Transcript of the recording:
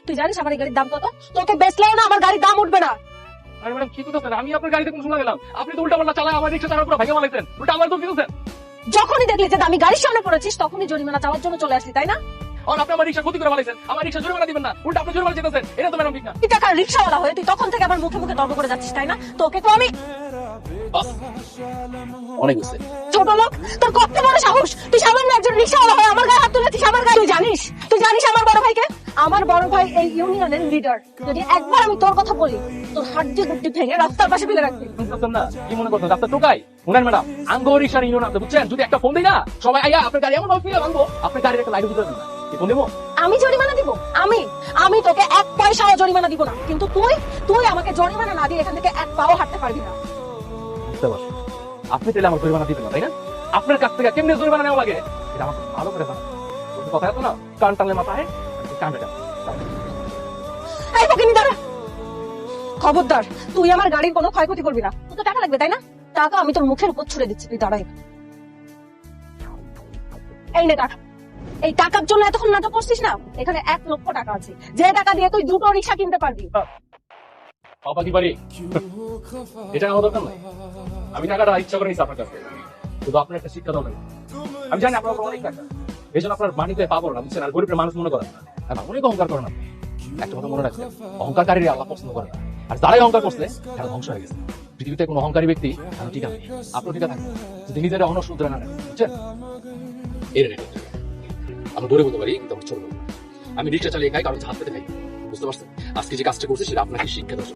তুই জানিস আমার এই গাড়ির দাম কত? তোকে বেচলেও না আমার গাড়ির দাম উঠবে না। আরে ম্যাডাম কি করতেছেন? আমি আপনার গাড়িতে কোন সময় গেলাম? আপনি তো উল্টা পাল্টা চালায় আমার রিক্সা চালার উপর ভেঙে মালাইছেন। উল্টা আমার তো দিতেছেন। যখনই দেখলি যে দামি গাড়ির সামনে পড়েছিস তখনই জরিমানা চাওয়ার জন্য চলে আসলি, তাই না? আর আপনি আমার রিক্সা ক্ষতি করে মালাইছেন। আমার রিক্সা জরিমানা দিবেন না, উল্টা আপনি জরিমানা চেতেছেন। এটা তো ম্যাডাম ঠিক না। তুই টাকার রিক্সাওয়ালা হয়ে তুই তখন থেকে আমার মুখে মুখে তর্ক করে যাচ্ছিস, তাই না? তোকে তো আমি বাস অনেক হয়েছে। ছোট লোক, তোর কত বড় সাহস! তুই সামান্য একজন রিক্সাওয়ালা হয়ে আমার গায়ে হাত তুলেছিস। আমার গায়ে তুই জানিস আমার বড় ভাইকে? আমার বড় ভাই এই ইউনিয়নের লিডার। যদি একবার আমি তোর কথা বলি তোর হাড্ডি গুড্ডি ভেঙে রাস্তার পাশে ফেলে রাখবি। বুঝতেছেন না কি মনে করছেন? রাস্তা টোকাই শুনেন ম্যাডাম, আঙ্গো রিক্সার ইউনিয়ন আছে বুঝছেন? যদি একটা ফোন দিই না সবাই আইয়া আপনার গাড়ি এমন ভাবে ফিরে ভাঙবো, আপনার গাড়ির একটা লাইট বুঝতে পারবেন না। কি ফোন দেবো? আমি জরিমানা দিব? আমি তোকে এক পয়সাও জরিমানা দিব না, কিন্তু তুই আমাকে জরিমানা না দিয়ে এখান থেকে এক পাও হাঁটতে পারবি না। বুঝতে পারছি। আপনি তাহলে আমার জরিমানা দিবেন না, তাই না? আপনার কাছ থেকে কেমনে জরিমানা নেওয়া লাগে এটা আমার ভালো করে জানা। ওই কথা এত না কান টানলে মাথায় কান বেটা। এই ফকিনি দাঁড়া! খবরদার, তুই আমার গাড়ির কোনো ক্ষয়ক্ষতি করবি না। তোর তো টাকা লাগবে, তাই না? টাকা আমি তোর মুখের উপর ছুড়ে দিচ্ছি, তুই দাঁড়াই। এই নে টাকা। এই টাকার জন্য এতক্ষণ নাটক করছিস না? এখানে 1,00,000 টাকা আছে, যে টাকা দিয়ে তুই 2টো রিক্সা কিনতে পারবি। বাবা কি পারি এটা আমার দরকার নাই। আমি টাকাটা ইচ্ছা করে নিচ্ছি আপনার কাছে, শুধু আপনার একটা শিক্ষা দরকার। আমি জানি আপনার অনেক টাকা, এই জন্য আপনার মানিতে পাবো না বুঝছেন? আর গরিবের মানুষ মনে করেন না, আর অনেক অহংকার করেন আপনি। একটা কথা মনে রাখছেন, অহংকারী আল্লাহ পছন্দ করে না। আর যারাই অহংকার করছে তারা ধ্বংস হয়ে গেছে। পৃথিবীতে কোনো অহংকারী ব্যক্তি এখন ঠিক আছে, আপনার ঠিক আছে যদি নিজের অহন শুধরে না নেন, বুঝছেন? এর আমি দৌড়ে বলতে পারি কিন্তু আমার ছোট আমি রিক্সা চালিয়ে খাই, কারণ হাত পেতে খাই। বুঝতে পারছেন? আজকে যে কাজটা করছে সেটা আপনাকে শিক্ষা দেওয়া।